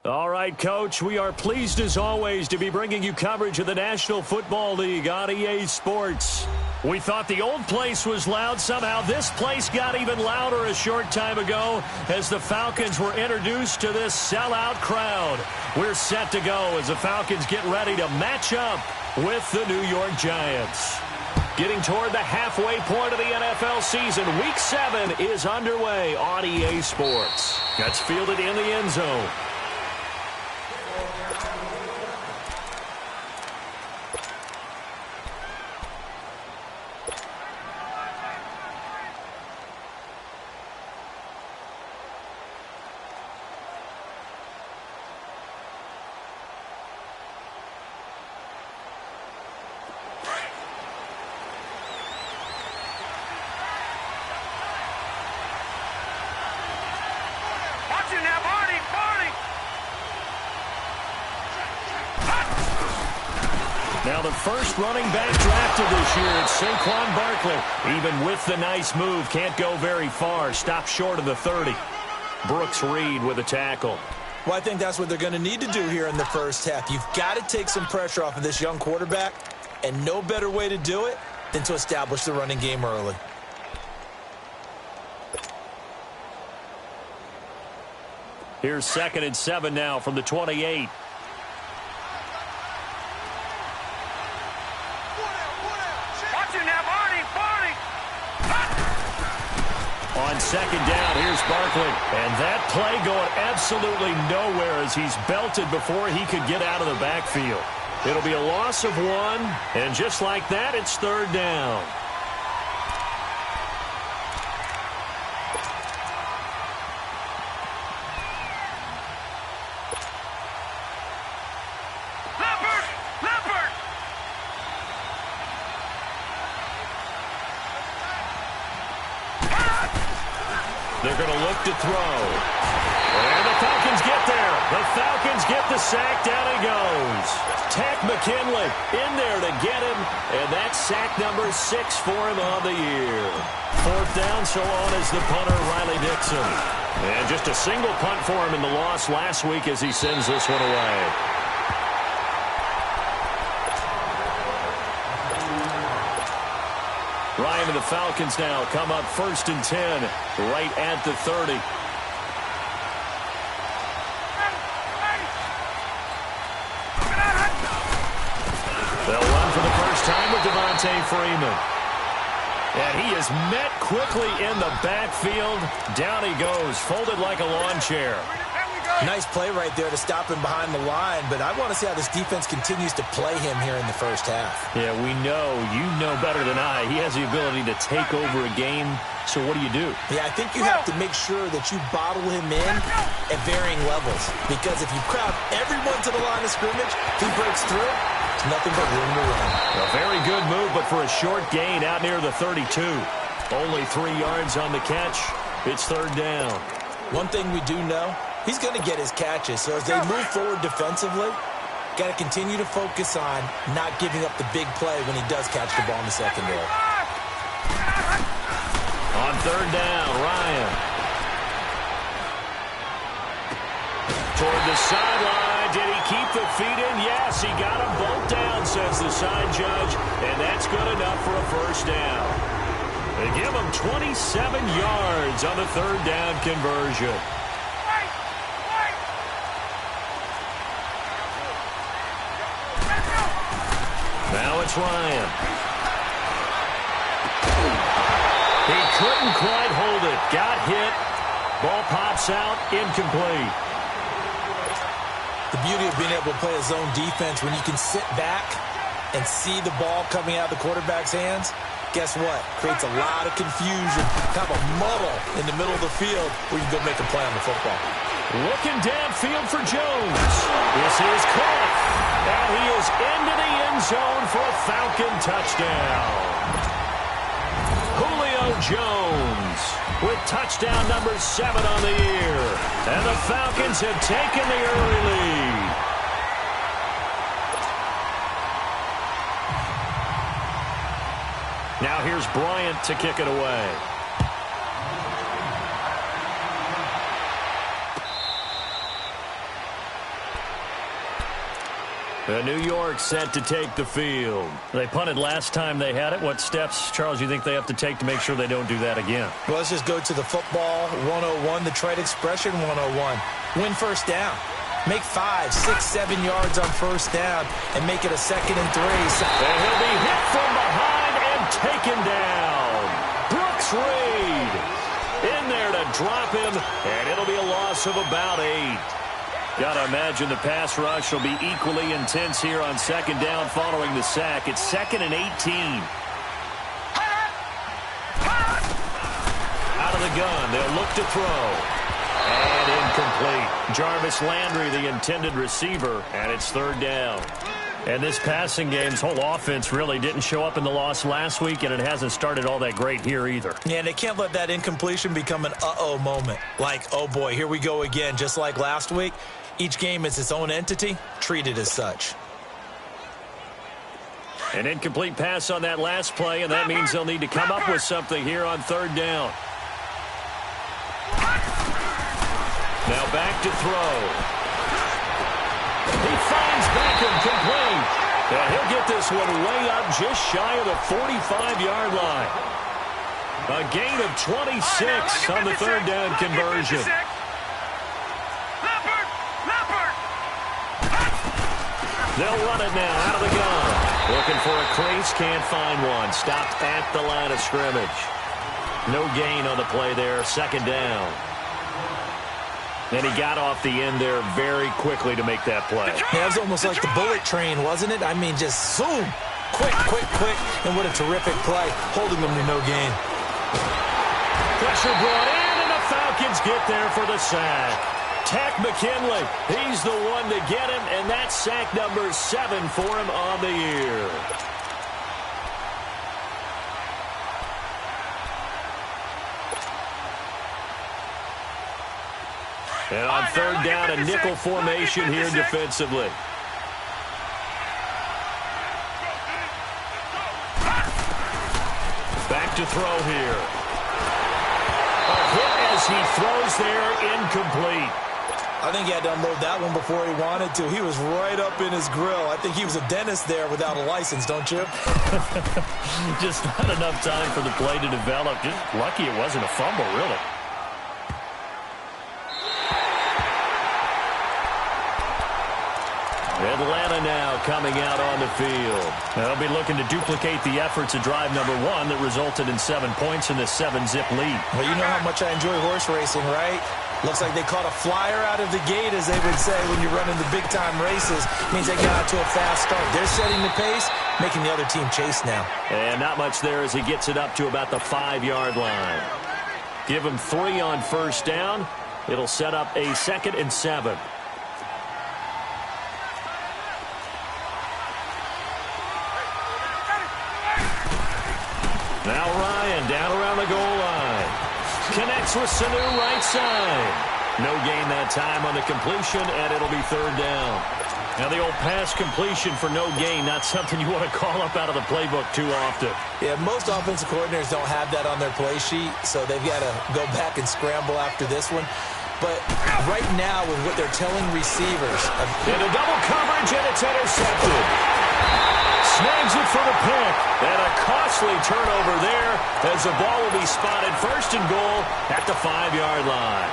All right, Coach, we are pleased as always to be bringing you coverage of the National Football League on EA Sports. We thought the old place was loud. Somehow this place got even louder a short time ago as the Falcons were introduced to this sellout crowd. We're set to go as the Falcons get ready to match up with the New York Giants. Getting toward the halfway point of the NFL season, Week 7 is underway on EA Sports. That's fielded in the end zone. Now the first running back drafted this year, it's Saquon Barkley. Even with the nice move, can't go very far. Stopped short of the 30. Brooks Reed with a tackle. Well, I think that's what they're going to need to do here in the first half. You've got to take some pressure off of this young quarterback, and no better way to do it than to establish the running game early. Here's 2nd and 7 now from the 28. On 2nd down, here's Barkley. And that play going absolutely nowhere as he's belted before he could get out of the backfield. It'll be a loss of 1, and just like that, it's 3rd down. They're going to look to throw. And the Falcons get there. The Falcons get the sack. Down he goes. Tech McKinley in there to get him. And that's sack number 6 for him on the year. 4th down, so on is the punter, Riley Dixon. And just a single punt for him in the loss last week as he sends this one away. Ryan and the Falcons now come up 1st and 10, right at the 30. They'll run for the first time with Devontae Freeman. And he is met quickly in the backfield. Down he goes, folded like a lawn chair. Nice play right there to stop him behind the line, but I want to see how this defense continues to play him here in the first half. Yeah, we know. You know better than I. He has the ability to take over a game, so what do you do? Yeah, I think you have to make sure that you bottle him in at varying levels, because if you crowd everyone to the line of scrimmage, if he breaks through, it's nothing but room to run. A very good move, but for a short gain out near the 32. Only 3 yards on the catch. It's 3rd down. One thing we do know, he's going to get his catches. So as they move forward defensively, got to continue to focus on not giving up the big play when he does catch the ball in the secondary. On 3rd down, Ryan. Toward the sideline. Did he keep the feet in? Yes, he got them both down, says the side judge. And that's good enough for a 1st down. They give him 27 yards on the 3rd down conversion. Now it's Ryan. He couldn't quite hold it. Got hit. Ball pops out. Incomplete. The beauty of being able to play a zone defense when you can sit back and see the ball coming out of the quarterback's hands, guess what? Creates a lot of confusion, kind of a muddle in the middle of the field where you can go make a play on the football. Looking downfield for Jones. This is caught. And he is into the end zone for a Falcon touchdown. Julio Jones with touchdown number 7 on the year. And the Falcons have taken the early lead. Now here's Bryant to kick it away. New York set to take the field. They punted last time they had it. What steps, Charles, you think they have to take to make sure they don't do that again? Well, let's just go to the football 101, the trade expression 101. Win first down. Make 5, 6, 7 yards on first down and make it a 2nd and 3. And he'll be hit from behind and taken down. Brooks Reed in there to drop him, and it'll be a loss of about 8. Got to imagine the pass rush will be equally intense here on 2nd down following the sack. It's 2nd and 18. Out of the gun, they'll look to throw. And incomplete. Jarvis Landry, the intended receiver, and it's 3rd down. And this passing game's whole offense really didn't show up in the loss last week, and it hasn't started all that great here either. Yeah, and they can't let that incompletion become an uh-oh moment. Like, oh boy, here we go again, just like last week. Each game is its own entity, treated as such. An incomplete pass on that last play, and that means they'll need to come up with something here on 3rd down. Now back to throw. He finds Beckham complete. And he'll get this one way up just shy of the 45-yard line. A gain of 26 on the 3rd down conversion. They'll run it now out of the gun. Looking for a crease, can't find one. Stopped at the line of scrimmage. No gain on the play there, 2nd down. And he got off the end there very quickly to make that play. Yeah, it was almost like the bullet train, wasn't it? I mean, just zoom. Quick, quick, quick. And what a terrific play, holding them to no gain. Pressure brought in, and the Falcons get there for the sack. Tack McKinley, he's the one to get him, and that's sack number 7 for him on the year. And on 3rd down, a nickel formation here defensively. Back to throw here. A hit as he throws there, incomplete. I think he had to unload that one before he wanted to. He was right up in his grill. I think he was a dentist there without a license, don't you? Just not enough time for the play to develop. Just lucky it wasn't a fumble, really. Atlanta now coming out on the field. They'll be looking to duplicate the efforts of drive number 1 that resulted in 7 points in the 7-zip lead. Well, you know how much I enjoy horse racing, right? Looks like they caught a flyer out of the gate, as they would say, when you're running the big-time races. Means they got out to a fast start. They're setting the pace, making the other team chase now. And not much there as he gets it up to about the 5-yard line. Give him 3 on first down. It'll set up a 2nd and 7. Now Ryan down around the goal line. Connects with Sanu right side. No gain that time on the completion, and it'll be 3rd down. Now the old pass completion for no gain, not something you want to call up out of the playbook too often. Yeah, most offensive coordinators don't have that on their play sheet, so they've got to go back and scramble after this one. But right now, with what they're telling receivers... Into double coverage, and it's intercepted. Snags it for the pick. And a costly turnover there as the ball will be spotted 1st and goal at the 5-yard line.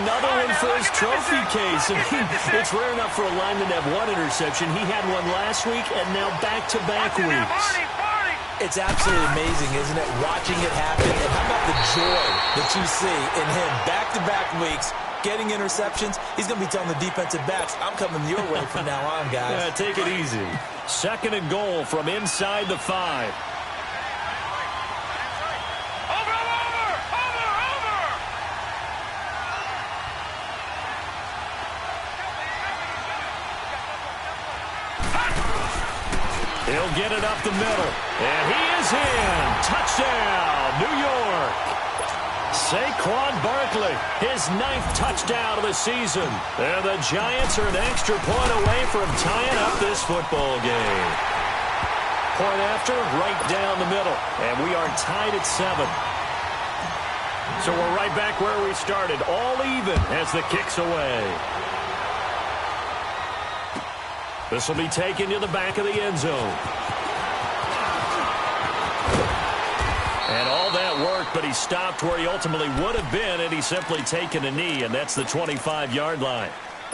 Another one for his trophy case. I mean, it's rare enough for a lineman to have 1 interception. He had one last week and now back-to-back weeks. It's absolutely amazing, isn't it, watching it happen? And how about the joy that you see in him back-to-back weeks, getting interceptions? He's going to be telling the defensive backs, I'm coming your way from now on, guys. Yeah, take it easy. 2nd and goal from inside the 5. He'll get it up the middle. And he is in. Touchdown, New York. Saquon Barkley, his 9th touchdown of the season. And the Giants are an extra point away from tying up this football game. Point after, right down the middle. And we are tied at 7. So we're right back where we started, all even as the kick's away. This will be taken to the back of the end zone. And all that worked, but he stopped where he ultimately would have been, and he's simply taken a knee, and that's the 25-yard line.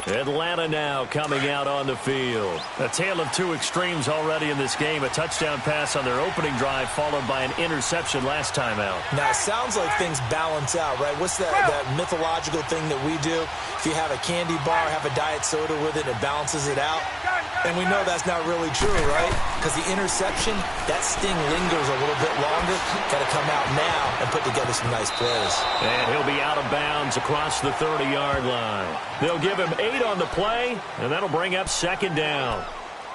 Atlanta now coming out on the field. A tale of two extremes already in this game. A touchdown pass on their opening drive followed by an interception last time out. Now, it sounds like things balance out, right? What's that mythological thing that we do? If you have a candy bar, have a diet soda with it, it balances it out. And we know that's not really true, right? Because the interception, that sting lingers a little bit longer. Got to come out now and put together some nice plays. And he'll be out of bounds across the 30-yard line. They'll give him 8 on the play, and that'll bring up second down.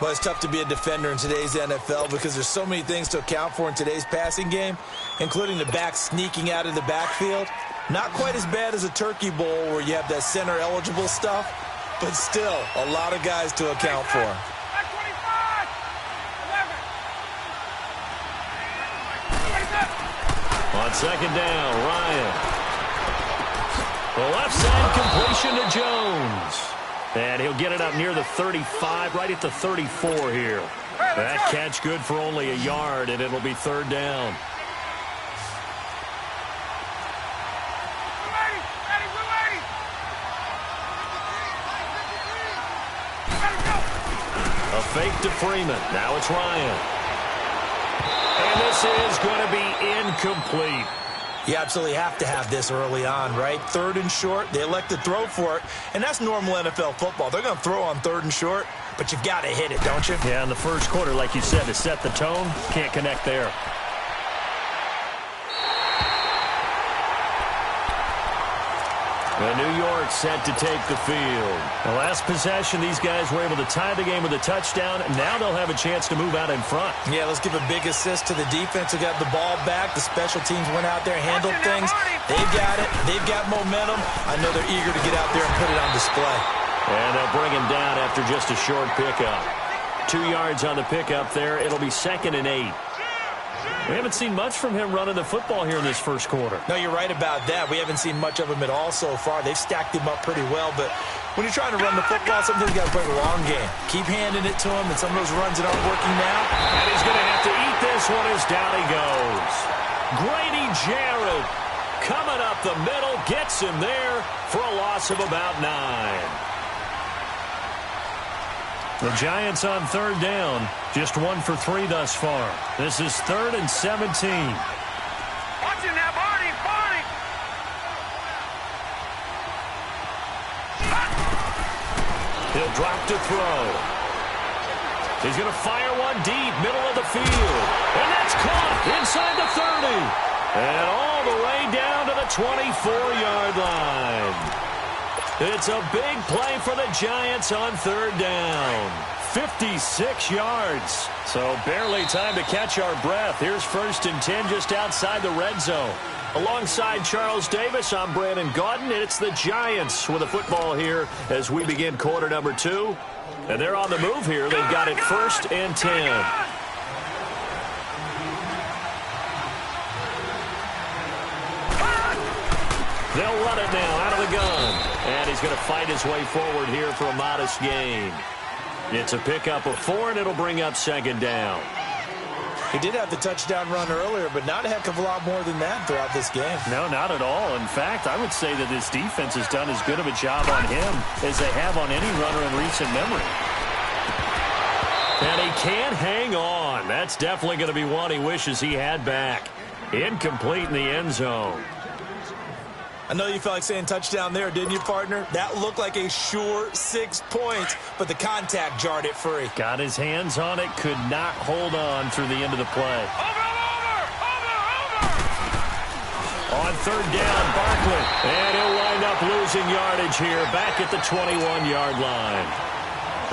Well, it's tough to be a defender in today's NFL because there's so many things to account for in today's passing game, including the back sneaking out of the backfield. Not quite as bad as a turkey bowl where you have that center-eligible stuff, but still a lot of guys to account for. On second down, Ryan. The left side completion to Jones. And he'll get it up near the 35, right at the 34 here. That catch good for only a yard, and it'll be third down. A fake to Freeman. Now it's Ryan. And this is going to be incomplete. You absolutely have to have this early on, right? Third and short, they elect to throw for it, and that's normal NFL football. They're going to throw on third and short, but you've got to hit it, don't you? Yeah, in the first quarter, like you said, to set the tone, can't connect there. New York set to take the field. The last possession, these guys were able to tie the game with a touchdown. Now they'll have a chance to move out in front. Yeah, let's give a big assist to the defense who got the ball back. The special teams went out there, handled things. They've got it. They've got momentum. I know they're eager to get out there and put it on display. And they'll bring him down after just a short pickup. 2 yards on the pickup there. It'll be 2nd and 8. We haven't seen much from him running the football here in this first quarter. No, you're right about that. We haven't seen much of him at all so far. They've stacked him up pretty well, but when you're trying to run the football, sometimes you got to play the long game. Keep handing it to him, and some of those runs that aren't working now. And he's going to have to eat this one as down he goes. Grady Jarrett coming up the middle, gets him there for a loss of about 9. The Giants on third down, just 1 for 3 thus far. This is 3rd and 17. Watch him now, Barney. He'll drop to throw. He's going to fire one deep, middle of the field. And that's caught inside the 30. And all the way down to the 24-yard line. It's a big play for the Giants on third down. 56 yards. So barely time to catch our breath. Here's 1st and 10 just outside the red zone. Alongside Charles Davis, I'm Brandon Gaudin, and it's the Giants with the football here as we begin quarter number 2. And they're on the move here. They've got it 1st and 10. They'll run it now out of the gun. And he's going to fight his way forward here for a modest gain. It's a pickup of 4, and it'll bring up 2nd down. He did have the touchdown run earlier, but not a heck of a lot more than that throughout this game. No, not at all. In fact, I would say that this defense has done as good of a job on him as they have on any runner in recent memory. And he can't hang on. That's definitely going to be one he wishes he had back. Incomplete in the end zone. I know you felt like saying touchdown there, didn't you, partner? That looked like a sure 6 points, but the contact jarred it free. Got his hands on it, could not hold on through the end of the play. On third down, Barkley. And he'll wind up losing yardage here back at the 21-yard line.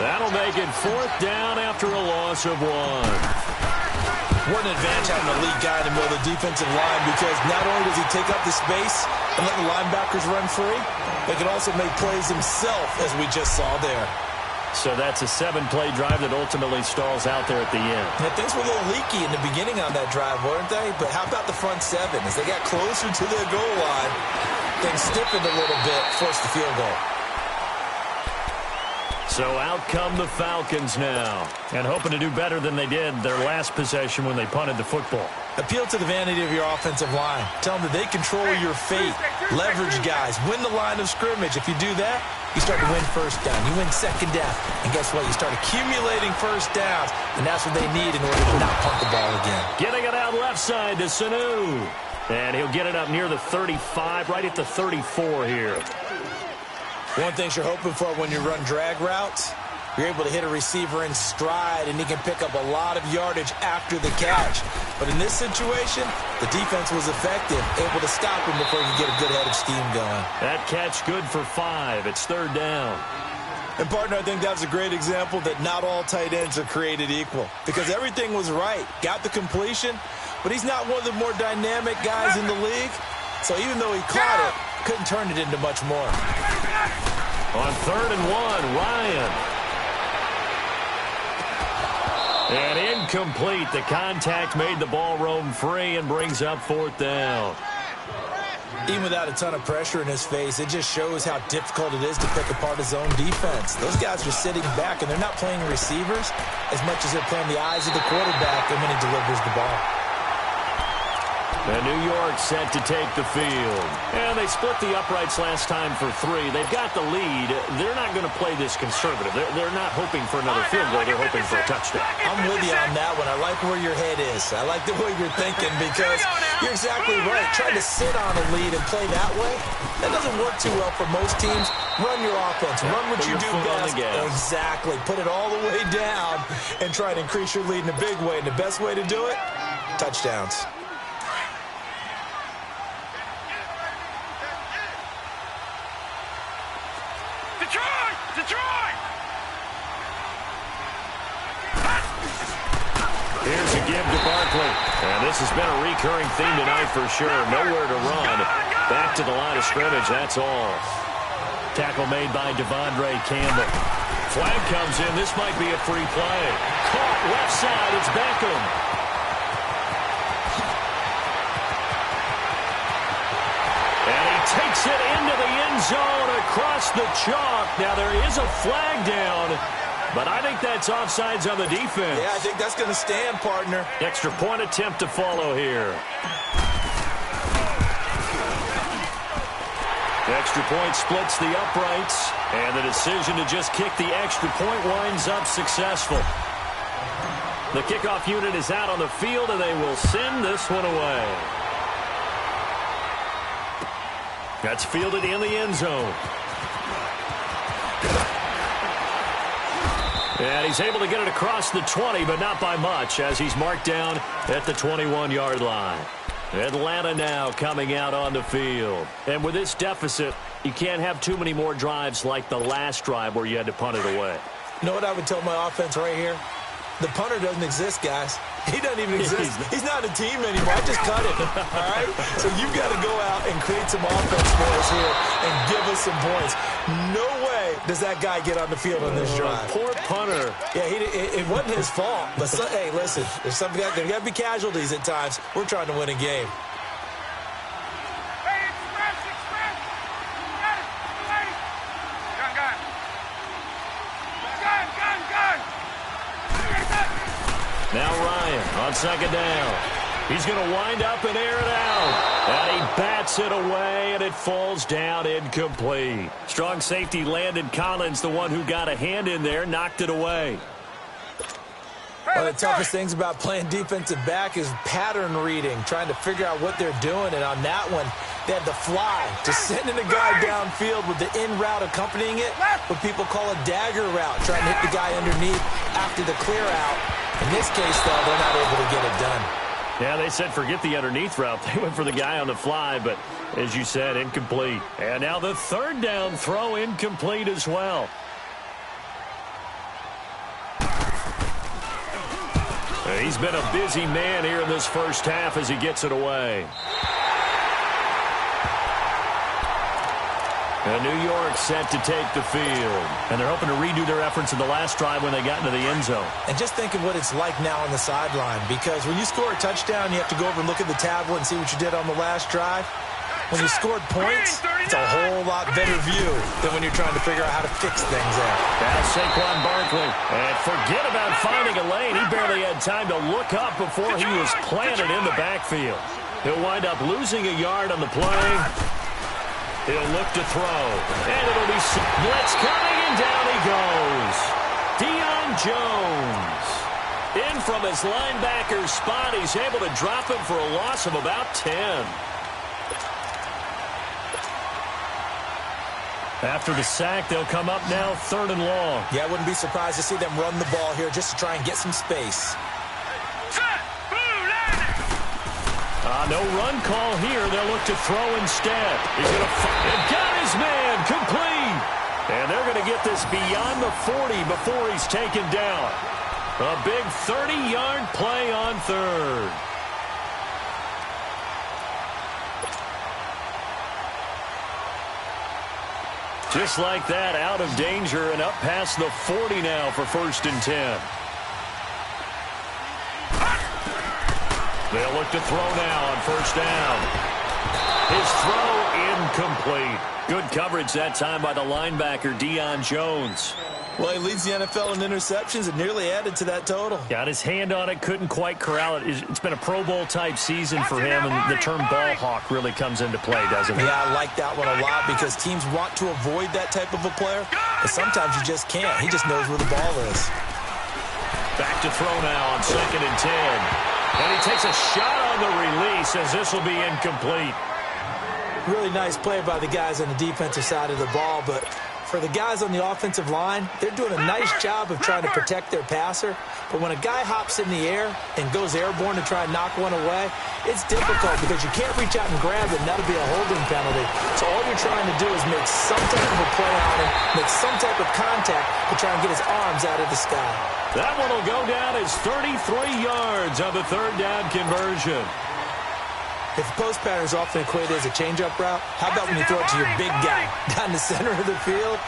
That'll make it 4th down after a loss of 1. What an advantage having a elite guy in the middle of the defensive line, because not only does he take up the space and let the linebackers run free, but he can also make plays himself, as we just saw there. So that's a 7-play drive that ultimately stalls out there at the end. Yeah, things were a little leaky in the beginning on that drive, weren't they? But how about the front 7? As they got closer to their goal line, things stiffened a little bit, forced the field goal. So out come the Falcons now, and hoping to do better than they did their last possession when they punted the football. Appeal to the vanity of your offensive line. Tell them that they control your fate. Leverage guys. Win the line of scrimmage. If you do that, you start to win first down. You win second down. And guess what? You start accumulating first downs, and that's what they need in order to not punt the ball again. Getting it out left side to Sanu. And he'll get it up near the 35, right at the 34 here. One thing you're hoping for when you run drag routes, you're able to hit a receiver in stride, and he can pick up a lot of yardage after the catch. But in this situation, the defense was effective, able to stop him before he could get a good head of steam going. That catch good for 5. It's third down. And, partner, I think that was a great example that not all tight ends are created equal, because everything was right. Got the completion, but he's not one of the more dynamic guys in the league. So even though he caught it, couldn't turn it into much more. On 3rd and 1, Ryan. And incomplete. The contact made the ball roam free and brings up 4th down. Even without a ton of pressure in his face, it just shows how difficult it is to pick apart his own defense. Those guys are sitting back, and they're not playing receivers as much as they're playing the eyes of the quarterback and when he delivers the ball. And New York set to take the field. And they split the uprights last time for 3. They've got the lead. They're not going to play this conservative. They're not hoping for another field goal. They're hoping for a touchdown. I'm with you on that one. I like where your head is. I like the way you're thinking because you're exactly right. Trying to sit on a lead and play that way, that doesn't work too well for most teams. Run your offense. Run what you do best. Exactly. Put it all the way down and try to increase your lead in a big way. And the best way to do it, touchdowns. Here's a give to Barkley. And this has been a recurring theme tonight for sure. Nowhere to run. Back to the line of scrimmage, that's all. Tackle made by Devondre Campbell. Flag comes in. This might be a free play. Caught left side. It's Beckham. And he takes it into the end zone across the chalk. Now there is a flag down. But I think that's offsides on the defense. Yeah, I think that's going to stand, partner. Extra point attempt to follow here. The extra point splits the uprights. And the decision to just kick the extra point winds up successful. The kickoff unit is out on the field, and they will send this one away. That's fielded in the end zone. And he's able to get it across the 20, but not by much, as he's marked down at the 21-yard line. Atlanta now coming out on the field. And with this deficit, you can't have too many more drives like the last drive where you had to punt it away. You know what I would tell my offense right here? The punter doesn't exist, guys. He doesn't even exist. He's not a team anymore. I just cut it, all right? So you've got to go out and create some offense for us here and give us some points. No way does that guy get on the field on this drive. Poor punter. Yeah, it wasn't his fault. But, hey, listen, there's got to be casualties at times. We're trying to win a game. Now Ryan on second down. He's going to wind up and air it out. And he bats it away, and it falls down incomplete. Strong safety Landon Collins, the one who got a hand in there, knocked it away. One of the toughest things about playing defensive back is pattern reading, trying to figure out what they're doing. And on that one, they had the fly, just sending a guy downfield with the in route accompanying it, what people call a dagger route, trying to hit the guy underneath after the clear out. In this case, though, they're not able to get it done. Yeah, they said forget the underneath route. They went for the guy on the fly, but as you said, incomplete. And now the third down throw incomplete as well. He's been a busy man here in this first half as he gets it away. And New York set to take the field. And they're hoping to redo their efforts in the last drive when they got into the end zone. And just think of what it's like now on the sideline, because when you score a touchdown, you have to go over and look at the tablet and see what you did on the last drive. When you scored points, it's a whole lot better view than when you're trying to figure out how to fix things there. That's Saquon Barkley. And forget about finding a lane. He barely had time to look up before he was planted in the backfield. He'll wind up losing a yard on the play. He'll look to throw. And it'll be blitz coming, and down he goes. Deion Jones. In from his linebacker spot. He's able to drop him for a loss of about 10. After the sack, they'll come up now 3rd and long. Yeah, I wouldn't be surprised to see them run the ball here just to try and get some space. No run call here. They'll look to throw instead. He's going to got his man complete. And they're going to get this beyond the 40 before he's taken down. A big 30-yard play on 3rd. Just like that, out of danger and up past the 40 now for 1st and 10. They'll look to throw now on 1st down. His throw incomplete. Good coverage that time by the linebacker, Deion Jones. Well, he leads the NFL in interceptions and nearly added to that total. Got his hand on it, couldn't quite corral it. It's been a Pro Bowl-type season for him, and the term ball hawk really comes into play, doesn't it? Yeah, I like that one a lot because teams want to avoid that type of a player, but sometimes you just can't. He just knows where the ball is. Back to throw now on 2nd and 10. And he takes a shot on the release as this will be incomplete. Really nice play by the guys on the defensive side of the ball, but for the guys on the offensive line, they're doing a nice job of trying to protect their passer. But when a guy hops in the air and goes airborne to try and knock one away, it's difficult because you can't reach out and grab it, and that'll be a holding penalty. So all you're trying to do is make some type of a play on him, make some type of contact to try and get his arms out of the sky. That one will go down as 33 yards on the 3rd down conversion. If the post pattern is often equated as a change-up route, how about when you throw it to your big guy down the center of the field?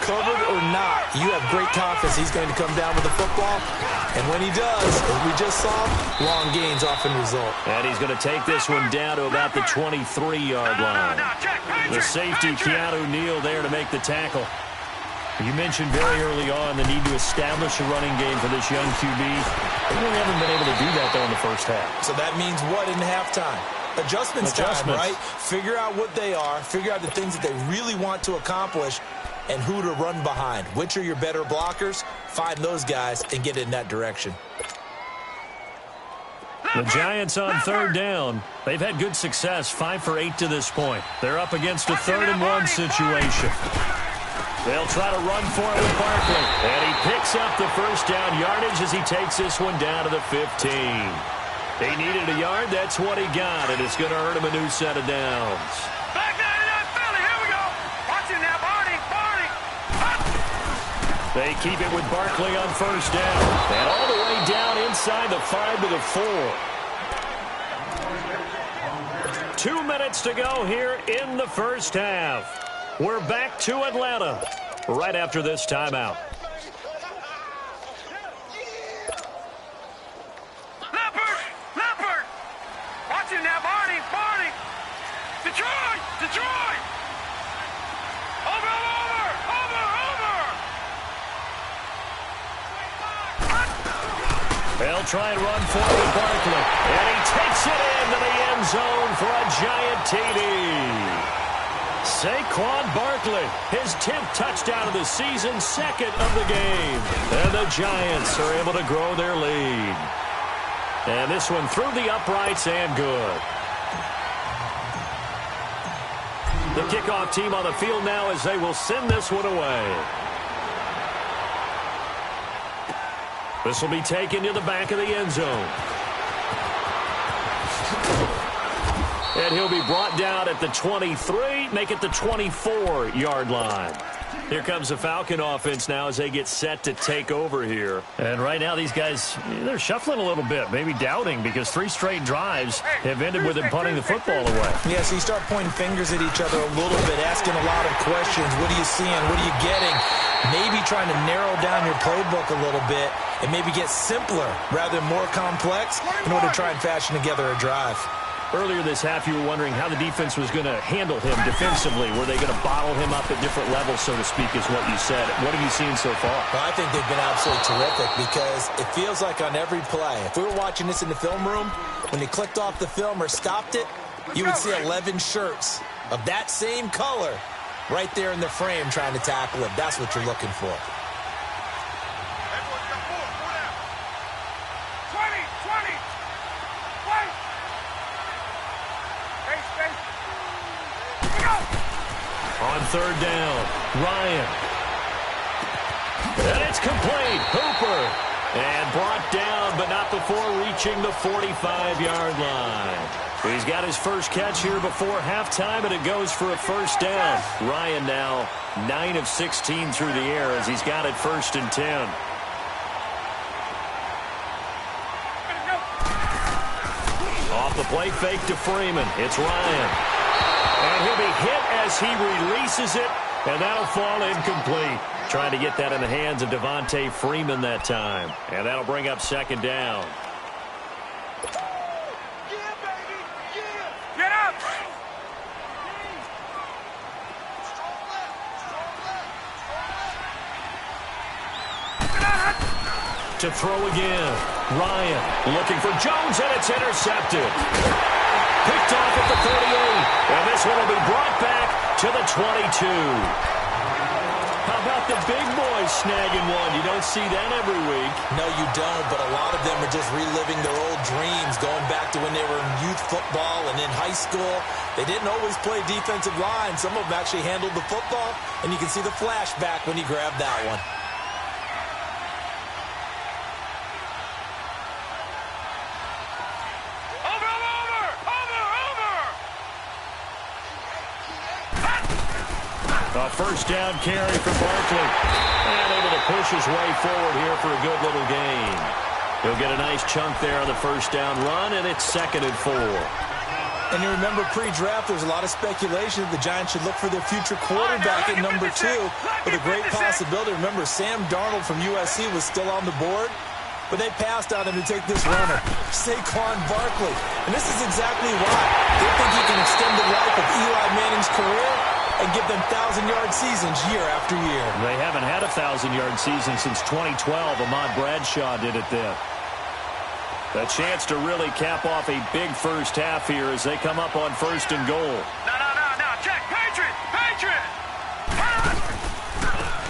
Covered or not, you have great confidence he's going to come down with the football. And when he does, as we just saw, long gains often result. And he's going to take this one down to about the 23-yard line. The safety, Keanu Neal, there to make the tackle. You mentioned very early on the need to establish a running game for this young QB. They really haven't been able to do that, though, in the first half. So that means what in halftime? Adjustments time, right? Figure out what they are, figure out the things that they really want to accomplish, and who to run behind. Which are your better blockers? Find those guys and get in that direction. The Giants on 3rd down. They've had good success, 5 for 8 to this point. They're up against a 3rd and 1 situation. They'll try to run for it with Barkley. And he picks up the 1st down yardage as he takes this one down to the 15. He needed a yard. That's what he got, and it's going to earn him a new set of downs. Back 99 Philly. Here we go. Watch it now, Barney. They keep it with Barkley on 1st down. And all the way down inside the 5 to the 4. 2 minutes to go here in the first half. We're back to Atlanta right after this timeout. Leopard. Watch it now, Barney. Detroit. Over. They'll try and run forward with Barkley. And he takes it into the end zone for a giant TD. Saquon Barkley, his 10th touchdown of the season, 2nd of the game. And the Giants are able to grow their lead. And this one through the uprights and good. The kickoff team on the field now as they will send this one away. This will be taken to the back of the end zone. And he'll be brought down at the 23, make it the 24-yard line. Here comes the Falcon offense now as they get set to take over here. And right now these guys, they're shuffling a little bit, maybe doubting, because 3 straight drives have ended with them punting the football away. Yeah, so you start pointing fingers at each other a little bit, asking a lot of questions. What are you seeing? What are you getting? Maybe trying to narrow down your playbook a little bit and maybe get simpler rather than more complex in order to try and fashion together a drive. Earlier this half, you were wondering how the defense was going to handle him defensively. Were they going to bottle him up at different levels, so to speak, is what you said. What have you seen so far? Well, I think they've been absolutely terrific because it feels like on every play, if we were watching this in the film room, when they clicked off the film or stopped it, you would see 11 shirts of that same color right there in the frame trying to tackle him. That's what you're looking for. 20. Wait. Space. Go. On third down, Ryan. And it's complete. Hooper. And brought down, but not before reaching the 45-yard line. He's got his first catch here before halftime, and it goes for a first down. Ryan now 9 of 16 through the air as he's got it 1st and 10. Off the play fake to Freeman. It's Ryan. And he'll be hit as he releases it, and that'll fall incomplete. Trying to get that in the hands of Devontae Freeman that time. And that'll bring up 2nd down. Get up. To throw again. Ryan looking for Jones, and it's intercepted. Picked off at the 38. And this one will be brought back to the 22. How about the big boys snagging one? You don't see that every week. No, you don't, but a lot of them are just reliving their old dreams, going back to when they were in youth football and in high school. They didn't always play defensive line. Some of them actually handled the football, and you can see the flashback when he grabbed that one. A first down carry for Barkley. And able to push his way forward here for a good little gain. He'll get a nice chunk there on the first down run, and it's 2nd and 4. And you remember pre-draft, there was a lot of speculation that the Giants should look for their future quarterback at number 2 with a great possibility. Remember, Sam Darnold from USC was still on the board, but they passed on him to take this runner, Saquon Barkley. And this is exactly why. They think he can extend the life of Eli Manning's career and give them 1,000-yard seasons year after year. They haven't had a 1,000-yard season since 2012. Ahmad Bradshaw did it then. A chance to really cap off a big first half here as they come up on 1st and goal. No. Check. Patriot.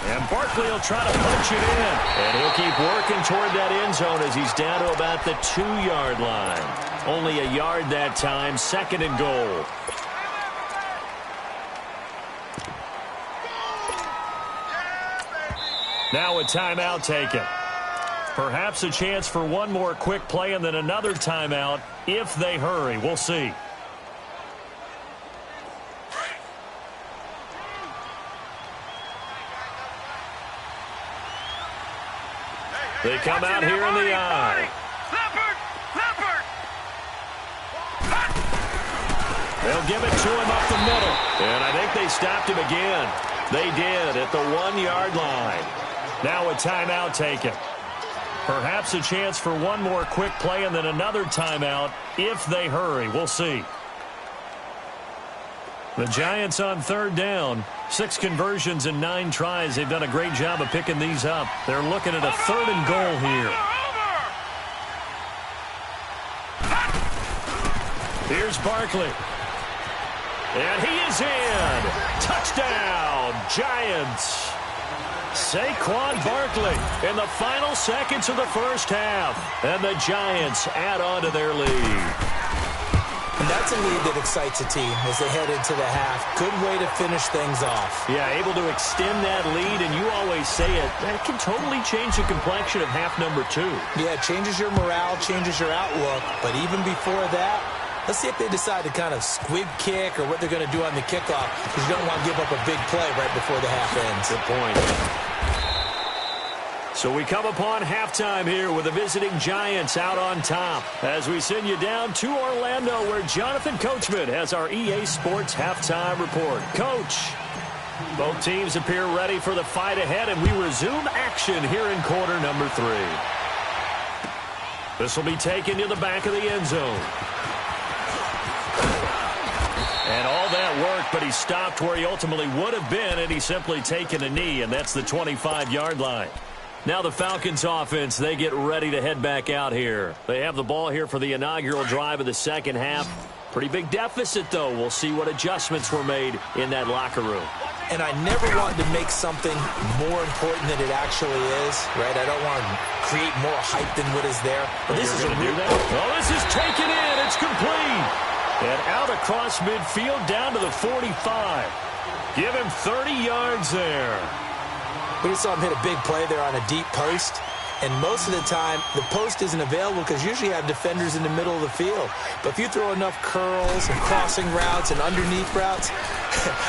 And Barkley will try to punch it in. And he'll keep working toward that end zone as he's down to about the 2-yard line. Only a yard that time, 2nd and goal. Now a timeout taken. Perhaps a chance for one more quick play and then another timeout if they hurry. We'll see. They come out here in the eye. Leopard. They'll give it to him up the middle. And I think they stopped him again. They did at the 1-yard line. Now a timeout taken. Perhaps a chance for one more quick play and then another timeout if they hurry. We'll see. The Giants on 3rd down. 6 conversions and 9 tries. They've done a great job of picking these up. They're looking at a 3rd and goal here. Here's Barkley. And he is in. Touchdown, Giants. Saquon Barkley in the final seconds of the first half. And the Giants add on to their lead. And that's a lead that excites a team as they head into the half. Good way to finish things off. Yeah, able to extend that lead, and you always say it, that can totally change the complexion of half number 2. Yeah, it changes your morale, changes your outlook. But even before that, let's see if they decide to kind of squib kick or what they're going to do on the kickoff, because you don't want to give up a big play right before the half ends. Good point. So we come upon halftime here with the visiting Giants out on top as we send you down to Orlando where Jonathan Coachman has our EA Sports halftime report. Coach, both teams appear ready for the fight ahead, and we resume action here in quarter number 3. This will be taken to the back of the end zone. And all that worked, but he stopped where he ultimately would have been, and he's simply taken a knee, and that's the 25-yard line. Now the Falcons offense, they get ready to head back out here. They have the ball here for the inaugural drive of the second half. Pretty big deficit, though. We'll see what adjustments were made in that locker room. And I never wanted to make something more important than it actually is, right? I don't want to create more hype than what is there. But this is a do that. Oh, this is taken in. It's complete. And out across midfield down to the 45. Give him 30 yards there. We just saw him hit a big play there on a deep post. And most of the time, the post isn't available because usually you have defenders in the middle of the field. But if you throw enough curls and crossing routes and underneath routes,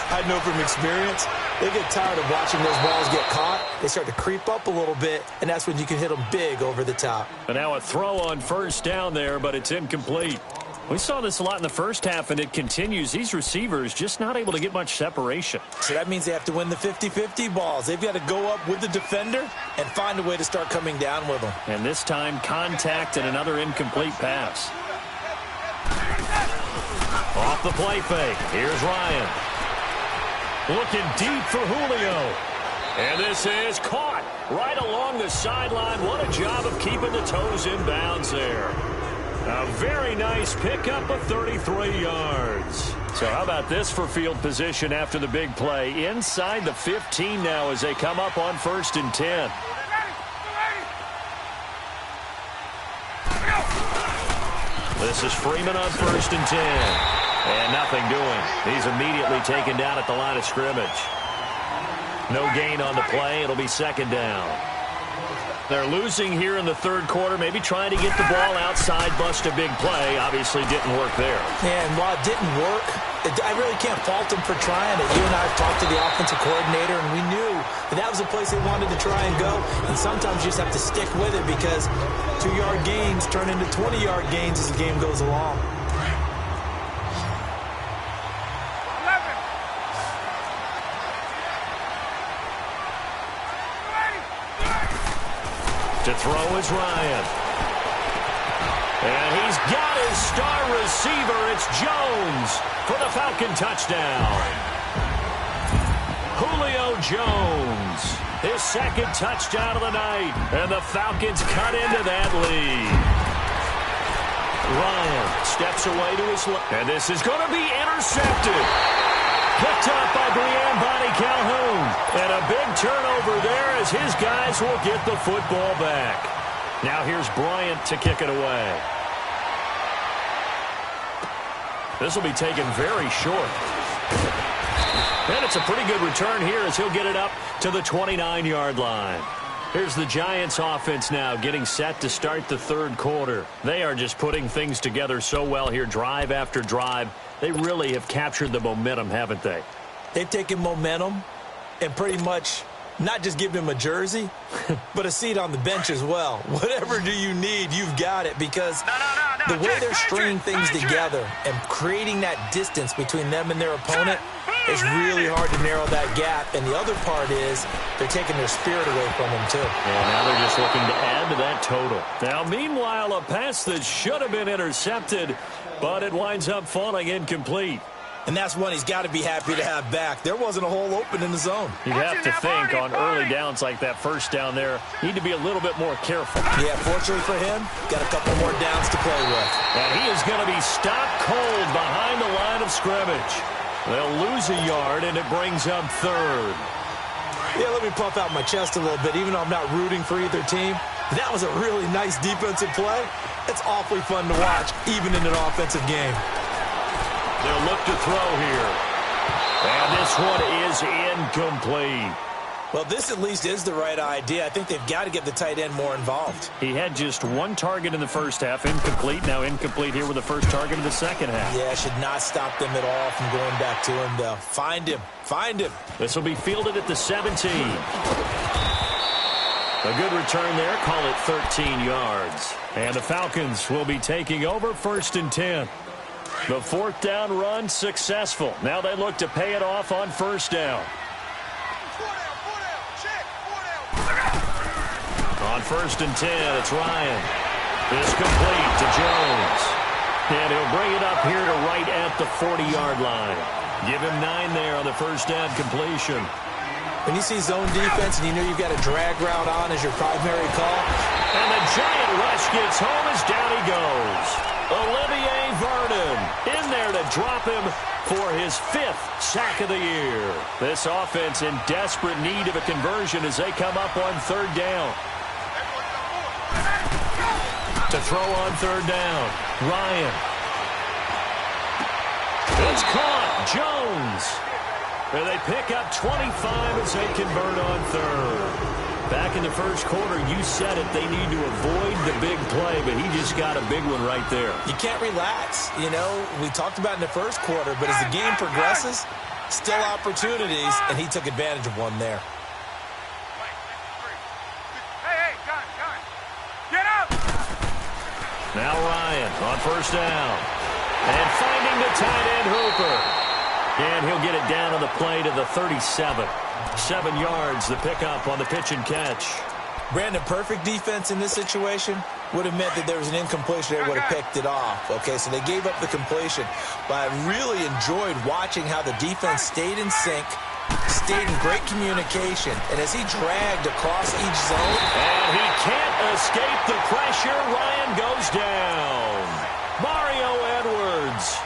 I know from experience, they get tired of watching those balls get caught. They start to creep up a little bit, and that's when you can hit them big over the top. And now a throw on first down there, but it's incomplete. We saw this a lot in the first half, and it continues. These receivers just not able to get much separation. So that means they have to win the 50-50 balls. They've got to go up with the defender and find a way to start coming down with them. And this time, contact and another incomplete pass. Off the play fake. Here's Ryan. Looking deep for Julio. And this is caught right along the sideline. What a job of keeping the toes in bounds there. A very nice pickup of 33 yards. So how about this for field position after the big play? Inside the 15 now as they come up on 1st and 10. This is Freeman on 1st and 10. And nothing doing. He's immediately taken down at the line of scrimmage. No gain on the play. It'll be 2nd down. They're losing here in the 3rd quarter, maybe trying to get the ball outside, bust a big play. Obviously didn't work there. Yeah, and while it didn't work, I really can't fault them for trying it. You and I have talked to the offensive coordinator, and we knew that was a place they wanted to try and go. And sometimes you just have to stick with it because 2-yard gains turn into 20-yard gains as the game goes along. To throw is Ryan. And he's got his star receiver. It's Jones for the Falcon touchdown. Julio Jones, his 2nd touchdown of the night. And the Falcons cut into that lead. Ryan steps away to his left. And this is going to be intercepted. Picked up by Brian Calhoun. And a big turnover there as his guys will get the football back. Now here's Bryant to kick it away. This will be taken very short. And it's a pretty good return here as he'll get it up to the 29-yard line. Here's the Giants offense now getting set to start the 3rd quarter. They are just putting things together so well here, drive after drive. They really have captured the momentum, haven't they? They've taken momentum and pretty much not just given him a jersey, but a seat on the bench as well. Whatever do you need, you've got it, because the way they're stringing things together and creating that distance between them and their opponent is really hard to narrow that gap. And the other part is they're taking their spirit away from them, too. And now they're just looking to add to that total. Now, meanwhile, a pass that should have been intercepted, but it winds up falling incomplete. And that's one he's got to be happy to have back. There wasn't a hole open in the zone. You'd have to think on early downs like that first down there, need to be a little bit more careful. Yeah, fortunately for him, got a couple more downs to play with. And he is going to be stopped cold behind the line of scrimmage. They'll lose a yard, and it brings up 3rd. Yeah, let me puff out my chest a little bit, even though I'm not rooting for either team. That was a really nice defensive play. It's awfully fun to watch, even in an offensive game. They'll look to throw here. And this one is incomplete. Well, this at least is the right idea. I think they've got to get the tight end more involved. He had just 1 target in the first half, incomplete. Now incomplete here with the first target of the second half. Yeah, should not stop them at all from going back to him, though. Find him. Find him. This will be fielded at the 17. A good return there. Call it 13 yards. And the Falcons will be taking over 1st and 10. The 4th down run successful. Now they look to pay it off on 1st down. On 1st and 10, it's Ryan. This complete to Jones. And he'll bring it up here to right at the 40-yard line. Give him 9 there on the first down completion. When you see zone defense and you know you've got a drag route on as your primary call. And the giant rush gets home as down he goes. Olivier Vernon in there to drop him for his 5th sack of the year. This offense in desperate need of a conversion as they come up on third down. To throw on third down, Ryan. It's caught, Jones. And they pick up 25 as they convert on third. Back in the first quarter, you said it, they need to avoid the big play, but he just got a big one right there. You can't relax. You know, we talked about in the first quarter, but as the game progresses, still opportunities, and he took advantage of one there. Hey, gun. Get up! Now Ryan on first down. And finding the tight end Hooper. And he'll get it down on the play to the 37. 7 yards, the pickup on the pitch and catch. Brandon, perfect defense in this situation would have meant that there was an incompletion. They would have picked it off. Okay, so they gave up the completion. But I really enjoyed watching how the defense stayed in sync, stayed in great communication, and as he dragged across each zone. And he can't escape the pressure. Ryan goes down. Mario Edwards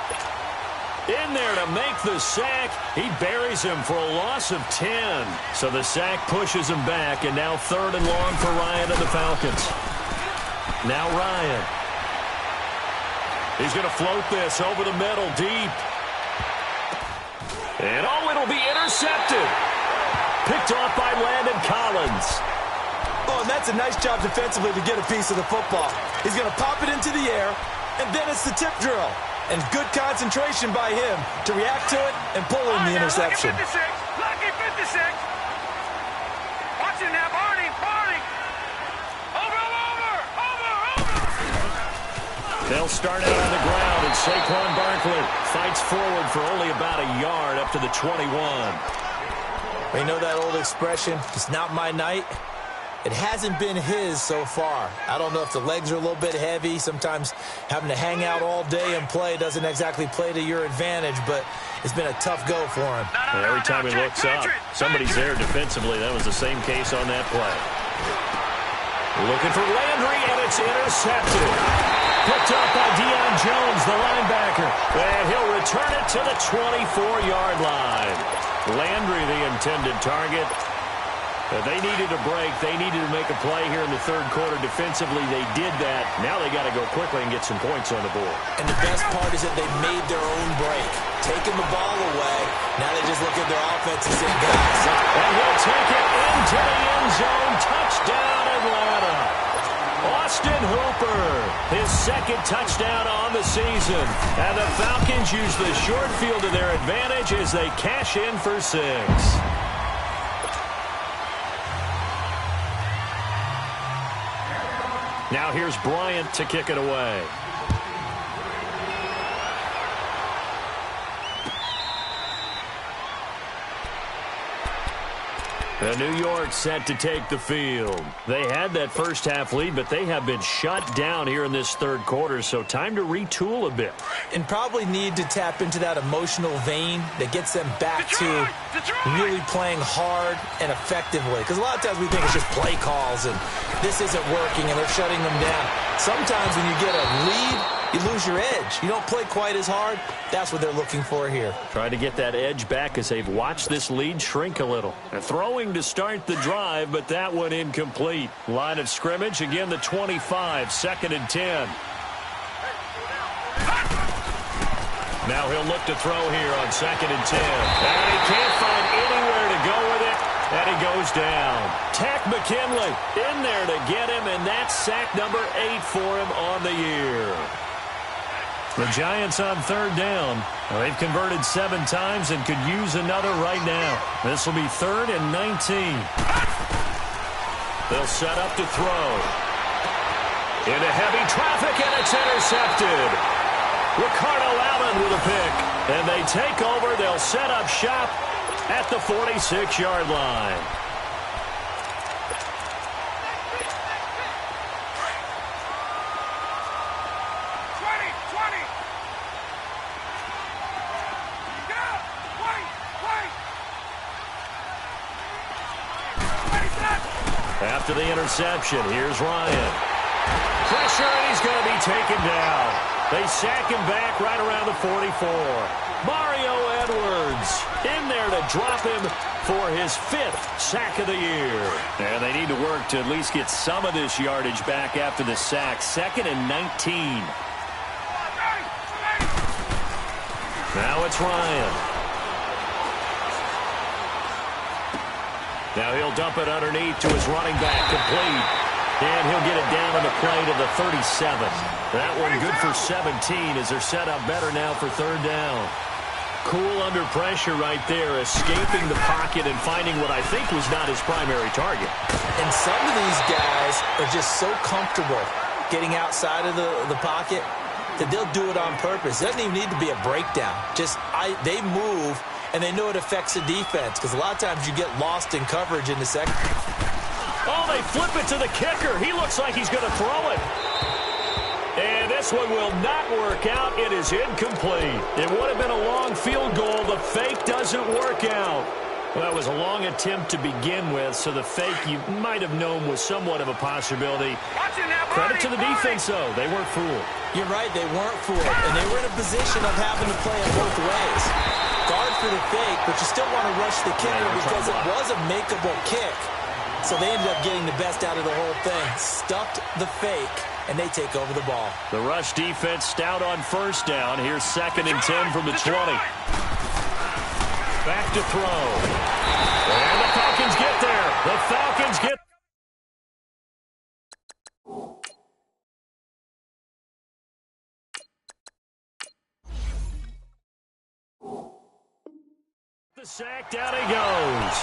in there to make the sack. He buries him for a loss of 10. So the sack pushes him back, and now 3rd and long for Ryan and the Falcons. Now Ryan. He's going to float this over the middle, deep. And it'll be intercepted. Picked off by Landon Collins. Oh, and that's a nice job defensively to get a piece of the football. He's going to pop it into the air, and then it's the tip drill. And good concentration by him to react to it and pull in the interception. Lucky 56. Watch it now, Barney. Over. They'll start out on the ground, and Saquon Barkley fights forward for only about a yard up to the 21. You know that old expression, it's not my night? It hasn't been his so far. I don't know if the legs are a little bit heavy. Sometimes having to hang out all day and play doesn't exactly play to your advantage, but it's been a tough go for him. Every time he looks up, somebody's there defensively. That was the same case on that play. Looking for Landry, and it's intercepted. Picked up by Deion Jones, the linebacker. And he'll return it to the 24-yard line. Landry, the intended target. They needed a break. They needed to make a play here in the third quarter. Defensively, they did that. Now they got to go quickly and get some points on the board. And the best part is that they made their own break. Taking the ball away. Now they just look at their offense and say, guys. And he'll take it into the end zone. Touchdown, Atlanta. Austin Hooper, his 2nd touchdown on the season. And the Falcons use the short field to their advantage as they cash in for 6. Now here's Bryant to kick it away. And New York set to take the field. They had that first half lead, but they have been shut down here in this third quarter, so time to retool a bit. And probably need to tap into that emotional vein that gets them back to really playing hard and effectively. Because a lot of times we think it's just play calls and this isn't working and they're shutting them down. Sometimes when you get a lead, you lose your edge. You don't play quite as hard. That's what they're looking for here. Trying to get that edge back as they've watched this lead shrink a little. And throwing to start the drive, but that one incomplete. Line of scrimmage, again the 25, 2nd and 10. Now he'll look to throw here on 2nd and 10. And he can't find anywhere to go with it. And he goes down. Tack McKinley in there to get him, and that's sack number 8 for him on the year. The Giants on third down. They've converted 7 times and could use another right now. This will be 3rd and 19. They'll set up to throw. Into heavy traffic, and it's intercepted. Ricardo Allen with a pick. And they take over. They'll set up shop at the 46-yard line. after the interception. Here's Ryan. Pressure, and he's going to be taken down. They sack him back right around the 44. Mario Edwards in there to drop him for his 5th sack of the year. And they need to work to at least get some of this yardage back after the sack. 2nd and 19. Now it's Ryan. Now he'll dump it underneath to his running back, complete. And he'll get it down on the play to the 37. That one good for 17 as they're set up better now for 3rd down. Cool under pressure right there, escaping the pocket and finding what I think was not his primary target. And some of these guys are just so comfortable getting outside of the pocket that they'll do it on purpose. It doesn't even need to be a breakdown. They move, and they know it affects the defense because a lot of times you get lost in coverage in the second. Oh, they flip it to the kicker. He looks like he's going to throw it. And this one will not work out. It is incomplete. It would have been a long field goal. The fake doesn't work out. Well, that was a long attempt to begin with, so the fake you might have known was somewhat of a possibility. Credit to the defense, though. They weren't fooled. You're right, they weren't fooled, and they were in a position of having to play it both ways. Guard for the fake, but you still want to rush the kicker because it was a makeable kick. So they ended up getting the best out of the whole thing. Stuffed the fake, and they take over the ball. The rush defense stout on 1st down. Here's 2nd and 10 from the 20. Back to throw. And the Falcons get there. The Falcons get the sack. Down he goes.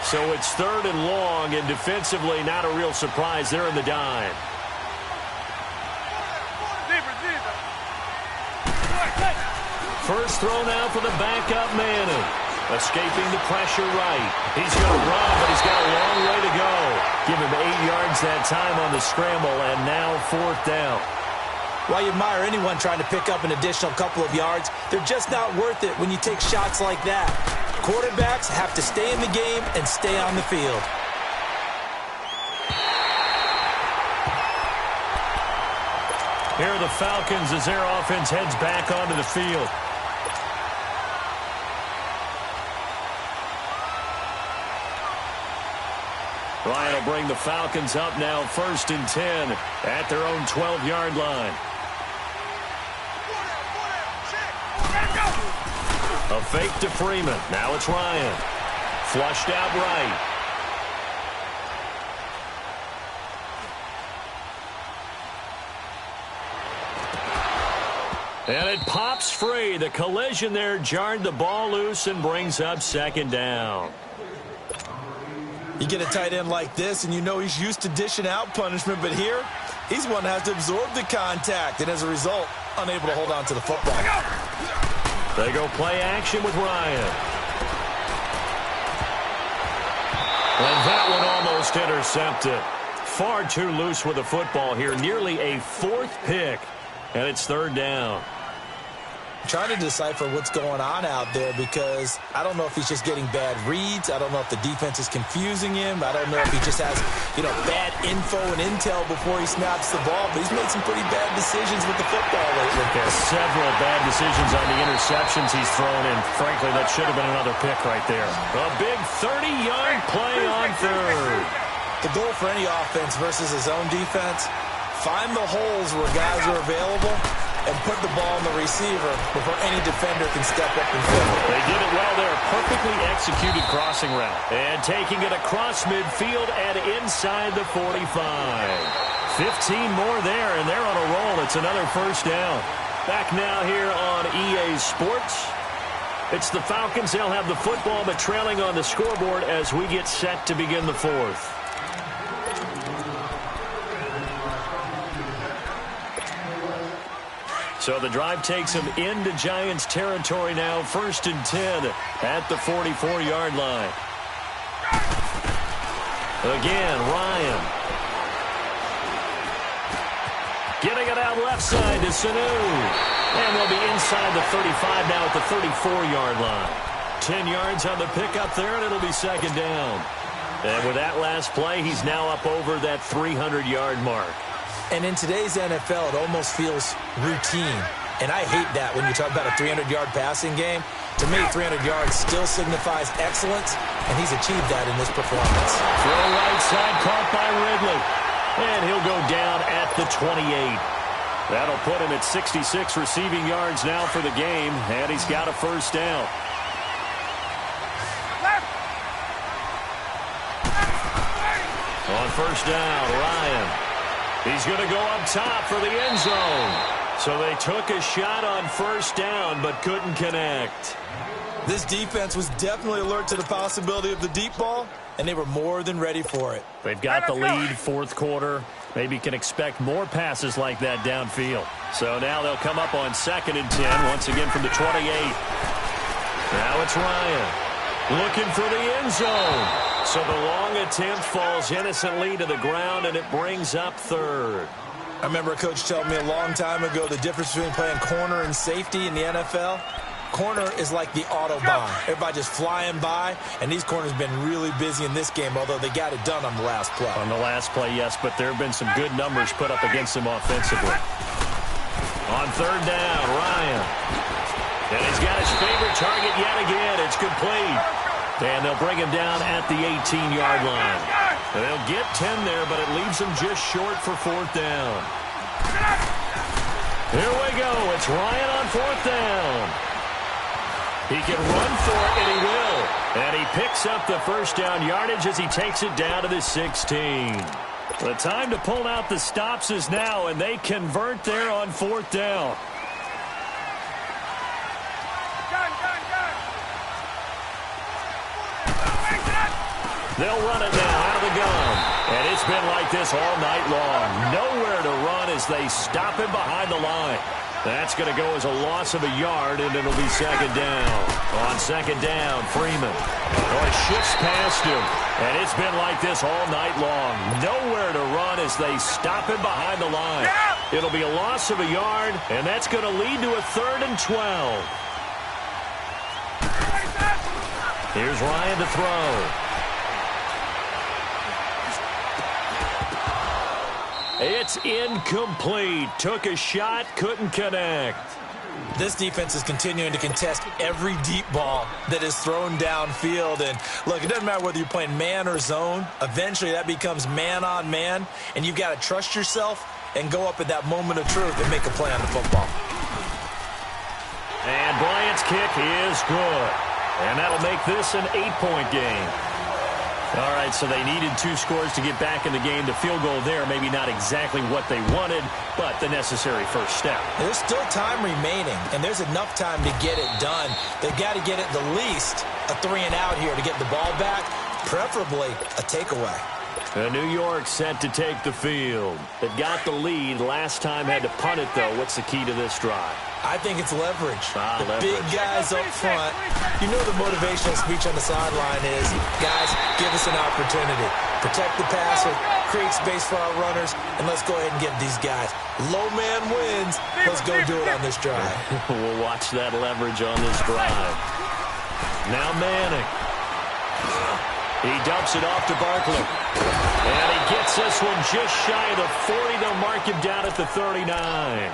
So it's 3rd and long, and defensively not a real surprise. They're in the dime. First throw now for the backup Manning. Escaping the pressure right. He's going to run, but he's got a long way to go. Give him 8 yards that time on the scramble, and now 4th down. While you admire anyone trying to pick up an additional couple of yards, they're just not worth it when you take shots like that. Quarterbacks have to stay in the game and stay on the field. Here are the Falcons as their offense heads back onto the field. Ryan will bring the Falcons up now 1st and 10 at their own 12-yard line. A fake to Freeman. Now it's Ryan. Flushed out right. And it pops free. The collision there jarred the ball loose and brings up 2nd down. You get a tight end like this, and you know he's used to dishing out punishment, but here, he's one that has to absorb the contact, and as a result, unable to hold on to the football. They go play action with Ryan. And that one almost intercepted. Far too loose with the football here. Nearly a 4th pick. And it's 3rd down. I'm trying to decipher what's going on out there because I don't know if he's just getting bad reads. I don't know if the defense is confusing him. I don't know if he just has, bad info and intel before he snaps the ball. But he's made some pretty bad decisions with the football lately. Several bad decisions on the interceptions he's thrown in. Frankly, that should have been another pick right there. A big 30-yard play on 3rd. The goal for any offense versus his own defense, find the holes where guys are available and put the ball in the receiver before any defender can step up and fill it. They did it well there. Perfectly executed crossing route. And taking it across midfield and inside the 45. 15 more there, and they're on a roll. It's another 1st down. Back now here on EA Sports. It's the Falcons. They'll have the football, but trailing on the scoreboard as we get set to begin the 4th. So the drive takes them into Giants territory now. 1st and 10 at the 44-yard line. Again, Ryan. Getting it out left side to Sanu. And they'll be inside the 35 now at the 34-yard line. 10 yards on the pickup there, and it'll be second down. And with that last play, he's now up over that 300-yard mark. And in today's NFL, it almost feels routine. And I hate that when you talk about a 300-yard passing game. To me, 300 yards still signifies excellence, and he's achieved that in this performance. Throw right side, caught by Ridley. And he'll go down at the 28. That'll put him at 66 receiving yards now for the game, and he's got a first down. On first down, Ryan. He's going to go up top for the end zone. So they took a shot on first down, but couldn't connect. This defense was definitely alert to the possibility of the deep ball, and they were more than ready for it. They've got the lead, fourth quarter. Maybe can expect more passes like that downfield. So now they'll come up on 2nd and 10, once again from the 28. Now it's Ryan looking for the end zone. So the long attempt falls innocently to the ground, and it brings up 3rd. I remember a coach telling me a long time ago the difference between playing corner and safety in the NFL. Corner is like the Autobahn. Everybody just flying by, and these corners have been really busy in this game, although they got it done on the last play. On the last play, yes, but there have been some good numbers put up against them offensively. On 3rd down, Ryan. And he's got his favorite target yet again. It's complete. And they'll bring him down at the 18-yard line. And they'll get 10 there, but it leaves them just short for 4th down. Here we go. It's Ryan on 4th down. He can run for it, and he will. And he picks up the first down yardage as he takes it down to the 16. The time to pull out the stops is now, and they convert there on 4th down. They'll run it now out of the gun. And it's been like this all night long. Nowhere to run as they stop him behind the line. That's going to go as a loss of a yard, and it'll be 2nd down. On 2nd down, Freeman. Oh, it shifts past him. And it's been like this all night long. Nowhere to run as they stop him behind the line. It'll be a loss of a yard, and that's going to lead to a 3rd and 12. Here's Ryan to throw. It's incomplete. Took a shot, couldn't connect. This defense is continuing to contest every deep ball that is thrown downfield. And look, it doesn't matter whether you're playing man or zone. Eventually that becomes man on man, and you've got to trust yourself and go up at that moment of truth and make a play on the football. And Bryant's kick is good. And that'll make this an 8-point game. All right, so they needed 2 scores to get back in the game. The field goal there, maybe not exactly what they wanted, but the necessary first step. There's still time remaining, and there's enough time to get it done. They've got to get at the least a 3-and-out here to get the ball back, preferably a takeaway. New York set to take the field. They've got the lead. Last time had to punt it, though. What's the key to this drive? I think it's leverage. Leverage. Big guys up front. You know the motivational speech on the sideline is, guys, give us an opportunity. Protect the passer, create space for our runners, and let's go ahead and get these guys. Low man wins. Let's go do it on this drive. We'll watch that leverage on this drive. Now Manning. He dumps it off to Barkley. And he gets this one just shy of the 40. They'll mark him down at the 39.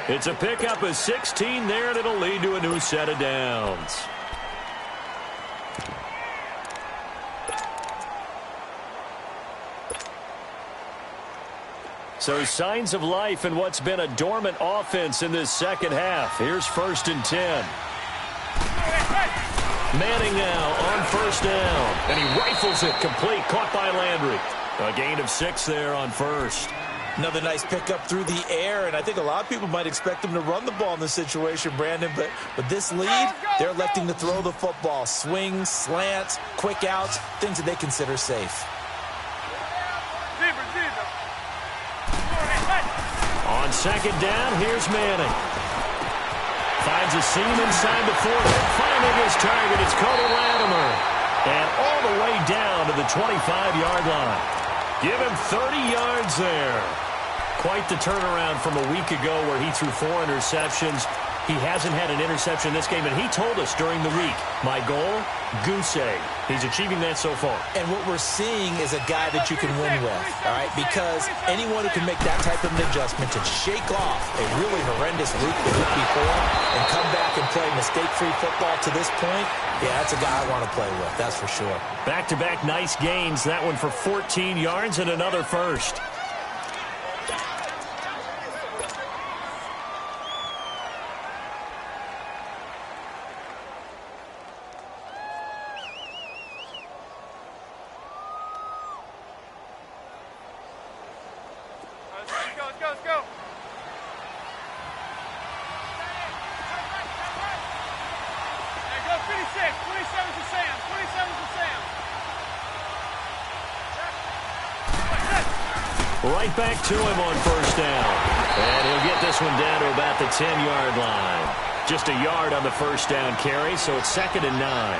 It's a pickup of 16 there, and it'll lead to a new set of downs. So signs of life in what's been a dormant offense in this second half. Here's 1st and 10. Manning now on first down. And he rifles it complete. Caught by Landry. A gain of 6 there on first. Another nice pickup through the air, and I think a lot of people might expect them to run the ball in this situation, Brandon, but with this lead, they're electing to throw the football. Swings, slants, quick outs, things that they consider safe. On 2nd down, here's Manning. Finds a seam inside the 40. Finding his target, it's Cody Latimer. And all the way down to the 25-yard line. Give him 30 yards there. Quite the turnaround from a week ago where he threw 4 interceptions. He hasn't had an interception this game, and he told us during the week, my goal, goose egg. He's achieving that so far. And what we're seeing is a guy that you can win with, all right? Because anyone who can make that type of an adjustment to shake off a really horrendous week the week before and come back and play mistake-free football to this point, yeah, that's a guy I want to play with, that's for sure. Back-to-back nice gains. That one for 14 yards and another first. Let's go. There goes 56. 27 for Sam. 27 for Sam. Right back to him on first down. And he'll get this one down to about the 10-yard line. Just a yard on the first down carry, so it's 2nd and 9.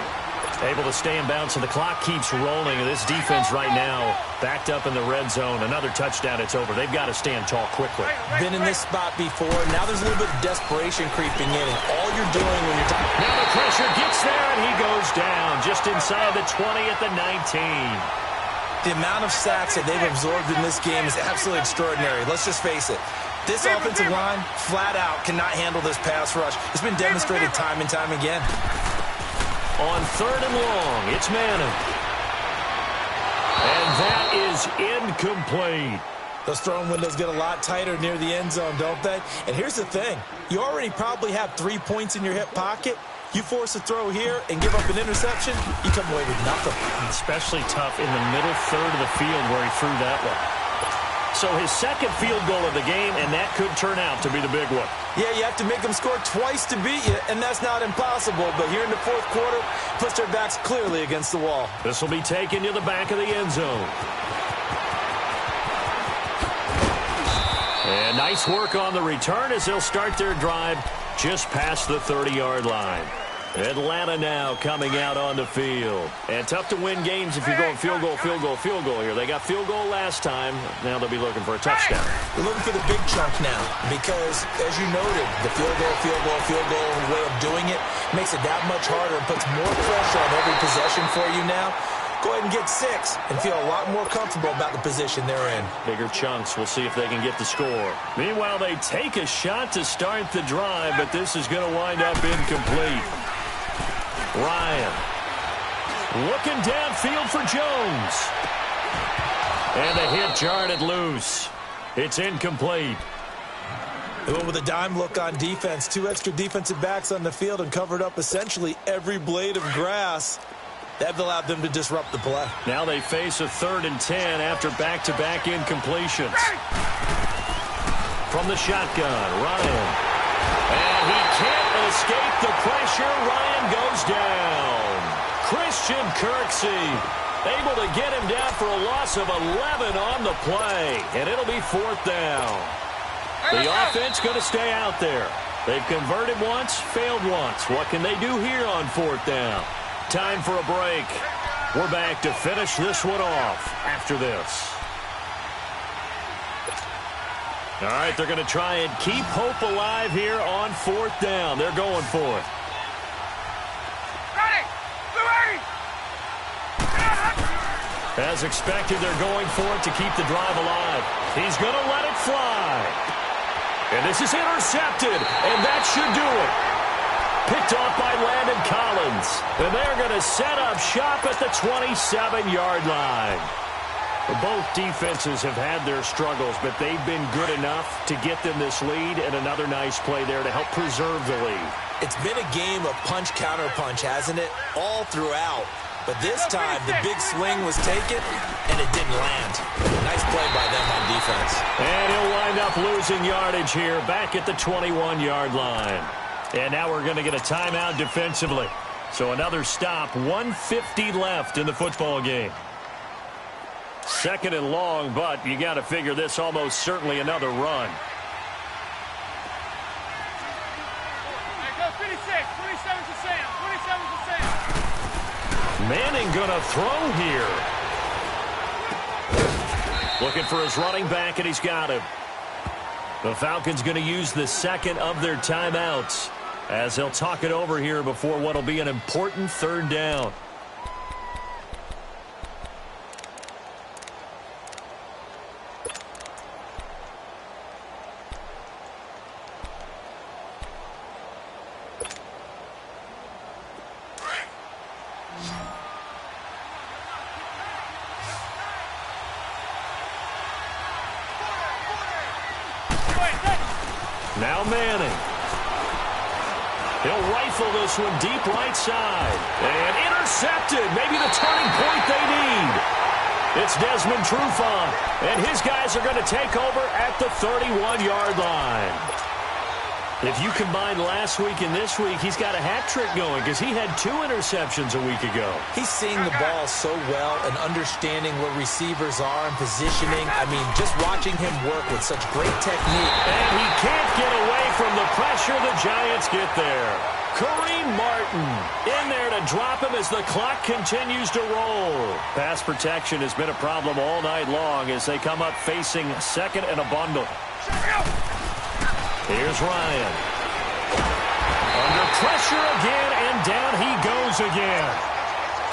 Able to stay in bounds, and the clock keeps rolling. And this defense right now backed up in the red zone. Another touchdown, it's over. They've got to stand tall quickly. Been in this spot before. Now there's a little bit of desperation creeping in. And all you're doing when you're talking... Now the pressure gets there, and he goes down just inside the 20 at the 19. The amount of sacks that they've absorbed in this game is absolutely extraordinary. Let's just face it. This offensive line, flat out, cannot handle this pass rush. It's been demonstrated time and time again. On 3rd and long, it's Manning. And that is incomplete. Those throwing windows get a lot tighter near the end zone, don't they? And here's the thing. You already probably have 3 points in your hip pocket. You force a throw here and give up an interception, you come away with nothing. Especially tough in the middle third of the field where he threw that one. So his second field goal of the game, and that could turn out to be the big one. Yeah, you have to make them score twice to beat you, and that's not impossible. But here in the 4th quarter, puts their backs clearly against the wall. This will be taken to the back of the end zone. And nice work on the return as they'll start their drive just past the 30-yard line. Atlanta now coming out on the field. And tough to win games if you're going field goal here. They got field goal last time. Now they'll be looking for a touchdown. They're looking for the big chunk now because, as you noted, the field goal way of doing it makes it that much harder and puts more pressure on every possession for you now. Go ahead and get 6 and feel a lot more comfortable about the position they're in. Bigger chunks. We'll see if they can get the score. Meanwhile, they take a shot to start the drive, but this is going to wind up incomplete. Ryan looking downfield for Jones. And the hit jarred it loose. It's incomplete. They went with a dime look on defense. 2 extra defensive backs on the field and covered up essentially every blade of grass. That allowed them to disrupt the play. Now they face a 3rd and 10 after back-to-back incompletions. From the shotgun, Ryan. And he can't escape the pressure. Ryan goes down. Christian Kirksey able to get him down for a loss of 11 on the play. And it'll be 4th down. The offense going to stay out there. They've converted once, failed once. What can they do here on 4th down? Time for a break. We're back to finish this one off after this. All right, they're going to try and keep hope alive here on 4th down. They're going for it. As expected, they're going for it to keep the drive alive. He's going to let it fly. And this is intercepted, and that should do it. Picked off by Landon Collins. And they're going to set up shop at the 27-yard line. Both defenses have had their struggles, but they've been good enough to get them this lead, and another nice play there to help preserve the lead. It's been a game of punch-counter-punch, hasn't it? All throughout. But this time, the big swing was taken, and it didn't land. Nice play by them on defense. And he'll wind up losing yardage here back at the 21-yard line. And now we're going to get a timeout defensively. So another stop, 1:50 left in the football game. 2nd and long, but you got to figure this almost certainly another run. There goes 56. 27 for Sam. 27 for Sam. Manning going to throw here. Looking for his running back, and he's got him. The Falcons going to use the second of their timeouts as they'll talk it over here before what will be an important third down. Now Manning. He'll rifle this one deep right side. And intercepted. Maybe the turning point they need. It's Desmond Trufant. And his guys are going to take over at the 31-yard line. If you combine last week and this week, he's got a hat trick going because he had 2 interceptions a week ago. He's seeing the ball so well and understanding where receivers are and positioning. I mean, just watching him work with such great technique. And he can't get away from the pressure. The Giants get there. Kareem Martin in there to drop him as the clock continues to roll. Pass protection has been a problem all night long as they come up facing second and a bundle. Here's Ryan. Under pressure again, and down he goes again.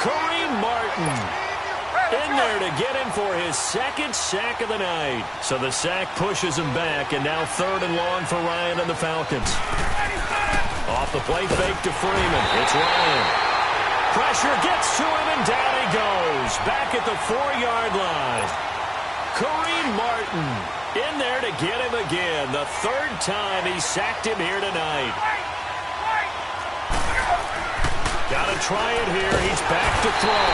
Kareem Martin in there to get him for his second sack of the night. So the sack pushes him back, and now 3rd and long for Ryan and the Falcons. Off the play fake to Freeman. It's Ryan. Pressure gets to him, and down he goes. Back at the 4-yard line. Kareem Martin in there to get him again. The 3rd time he sacked him here tonight. Got to try it here. He's back to throw.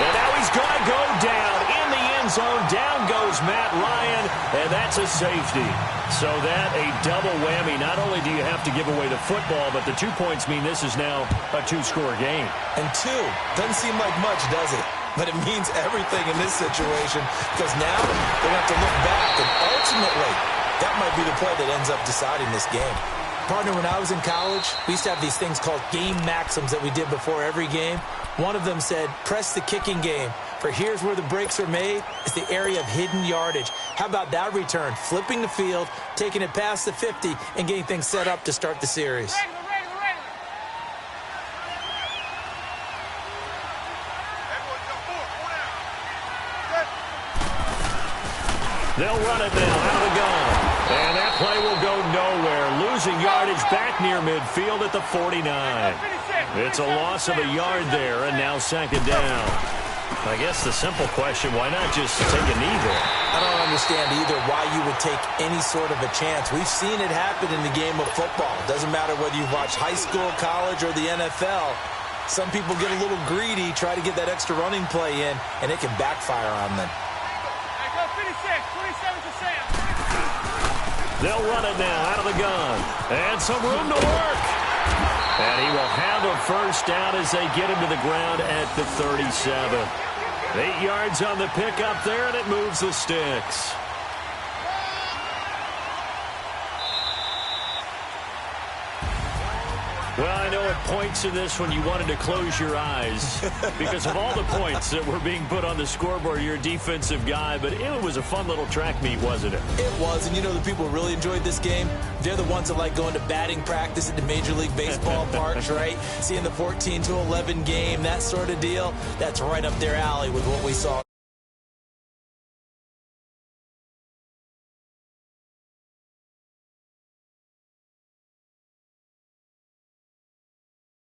And now he's going to go down in the end zone. Down goes Matt Ryan, and that's a safety. So that a double whammy. Not only do you have to give away the football, but the 2 points mean this is now a 2-score game. And 2 doesn't seem like much, does it? But it means everything in this situation because now they're going to have to look back, and ultimately that might be the play that ends up deciding this game. Partner, when I was in college, we used to have these things called game maxims that we did before every game. One of them said, press the kicking game, for here's where the breaks are made. It's the area of hidden yardage. How about that return? Flipping the field, taking it past the 50, and getting things set up to start the series. They'll run it now out of the gun. And that play will go nowhere. Losing yardage back near midfield at the 49. It's a loss of a yard there, and now 2nd down. I guess the simple question, why not just take a knee there? I don't understand either why you would take any sort of a chance. We've seen it happen in the game of football. Doesn't matter whether you've watched high school, college, or the NFL. Some people get a little greedy, try to get that extra running play in, and it can backfire on them. They'll run it now out of the gun. And some room to work. And he will have a first down as they get him to the ground at the 37. 8 yards on the pickup there, and it moves the sticks. Well, I know at points in this one you wanted to close your eyes because of all the points that were being put on the scoreboard. You're a defensive guy, but it was a fun little track meet, wasn't it? It was, and you know the people who really enjoyed this game? They're the ones that like going to batting practice at the Major League Baseball parks, right? Seeing the 14-11 game, that sort of deal. That's right up their alley with what we saw.